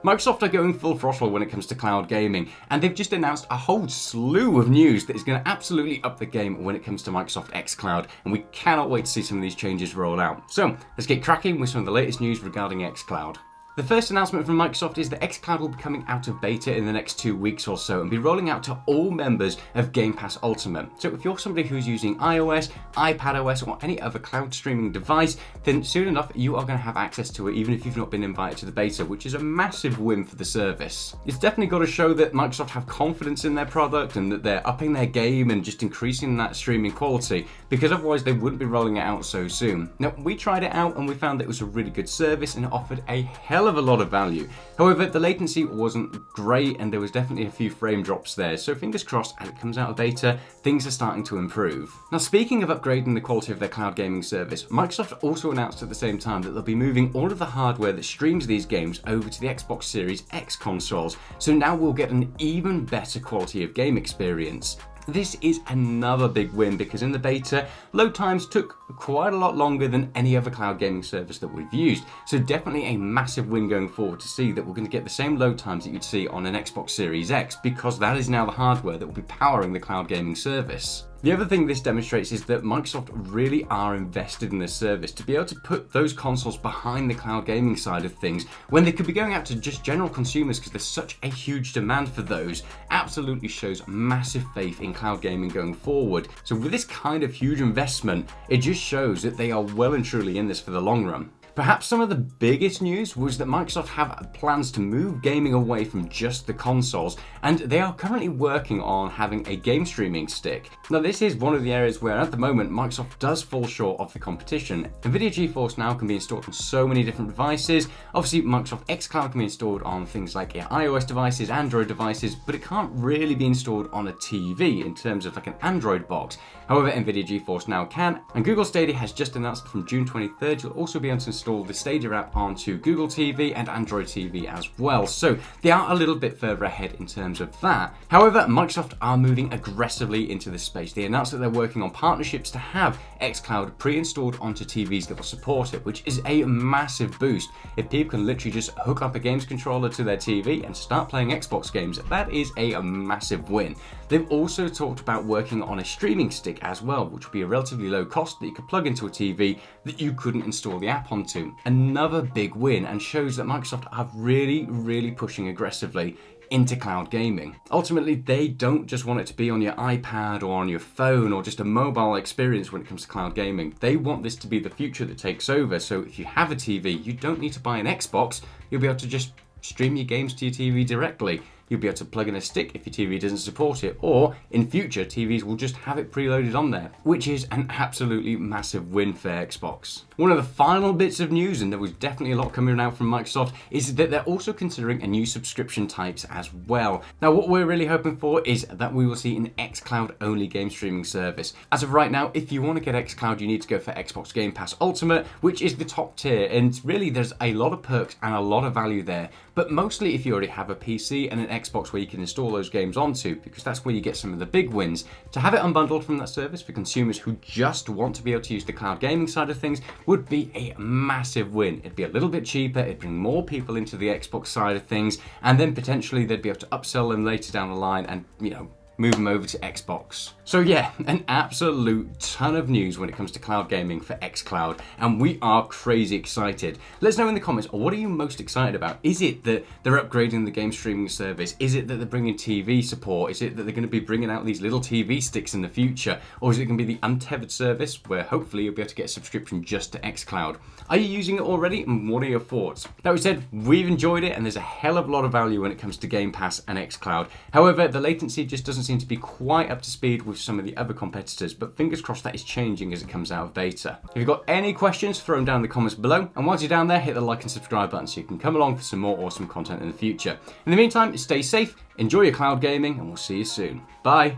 Microsoft are going full throttle when it comes to cloud gaming, and they've just announced a whole slew of news that is going to absolutely up the game when it comes to Microsoft xCloud, and we cannot wait to see some of these changes roll out. So let's get cracking with some of the latest news regarding xCloud. The first announcement from Microsoft is that xCloud will be coming out of beta in the next 2 weeks or so and be rolling out to all members of Game Pass Ultimate. So if you're somebody who's using iOS, iPadOS or any other cloud streaming device, then soon enough you are going to have access to it even if you've not been invited to the beta, which is a massive win for the service. It's definitely got to show that Microsoft have confidence in their product and that they're upping their game and just increasing that streaming quality, because otherwise they wouldn't be rolling it out so soon. Now, we tried it out and we found that it was a really good service and it offered a hell of a lot of value. However, the latency wasn't great and there was definitely a few frame drops there, so fingers crossed as it comes out of beta, things are starting to improve. Now, speaking of upgrading the quality of their cloud gaming service, Microsoft also announced at the same time that they'll be moving all of the hardware that streams these games over to the Xbox Series X consoles, so now we'll get an even better quality of game experience. This is another big win because in the beta, load times took quite a lot longer than any other cloud gaming service that we've used. So definitely a massive win going forward to see that we're going to get the same load times that you'd see on an Xbox Series X, because that is now the hardware that will be powering the cloud gaming service. The other thing this demonstrates is that Microsoft really are invested in this service to be able to put those consoles behind the cloud gaming side of things when they could be going out to just general consumers because there's such a huge demand for those. Absolutely shows massive faith in cloud gaming going forward. So with this kind of huge investment, it just shows that they are well and truly in this for the long run. Perhaps some of the biggest news was that Microsoft have plans to move gaming away from just the consoles, and they are currently working on having a game streaming stick. Now, this is one of the areas where at the moment Microsoft does fall short of the competition. NVIDIA GeForce Now can be installed on so many different devices. Obviously, Microsoft xCloud can be installed on things like iOS devices, Android devices, but it can't really be installed on a TV in terms of like an Android box. However, NVIDIA GeForce Now can, and Google Stadia has just announced that from June 23rd, you'll also be able to install the Stadia app onto Google TV and Android TV as well. So they are a little bit further ahead in terms of that. However, Microsoft are moving aggressively into this space. They announced that they're working on partnerships to have xCloud pre-installed onto TVs that will support it, which is a massive boost. If people can literally just hook up a games controller to their TV and start playing Xbox games, that is a massive win. They've also talked about working on a streaming stick as well, which would be a relatively low cost that you could plug into a TV that you couldn't install the app onto. Another big win, and shows that Microsoft are really pushing aggressively into cloud gaming. Ultimately, they don't just want it to be on your iPad or on your phone or just a mobile experience when it comes to cloud gaming. They want this to be the future that takes over. So if you have a TV, you don't need to buy an Xbox. You'll be able to just stream your games to your TV directly. You'll be able to plug in a stick if your TV doesn't support it, or in future TVs will just have it preloaded on there, which is an absolutely massive win for Xbox. One of the final bits of news, and there was definitely a lot coming out from Microsoft, is that they're also considering a new subscription types as well. Now, what we're really hoping for is that we will see an xCloud only game streaming service. As of right now, if you want to get xCloud, you need to go for Xbox Gamepass Ultimate, which is the top tier, and really there's a lot of perks and a lot of value there. But mostly if you already have a PC and an Xbox where you can install those games onto, because that's where you get some of the big wins. To have it unbundled from that service for consumers who just want to be able to use the cloud gaming side of things would be a massive win. It'd be a little bit cheaper, it'd bring more people into the Xbox side of things, and then potentially they'd be able to upsell them later down the line and, move them over to Xbox. So yeah, an absolute ton of news when it comes to cloud gaming for xCloud, and we are crazy excited. Let us know in the comments, what are you most excited about? Is it that they're upgrading the game streaming service? Is it that they're bringing TV support? Is it that they're going to be bringing out these little TV sticks in the future? Or is it going to be the untethered service where hopefully you'll be able to get a subscription just to xCloud? Are you using it already, and what are your thoughts? That said, we've enjoyed it and there's a hell of a lot of value when it comes to Game Pass and xCloud. However, the latency just doesn't seem to be quite up to speed with some of the other competitors, but fingers crossed that is changing as it comes out of beta. If you've got any questions, throw them down in the comments below, and once you're down there, hit the like and subscribe button so you can come along for some more awesome content in the future. In the meantime, stay safe, enjoy your cloud gaming, and we'll see you soon. Bye!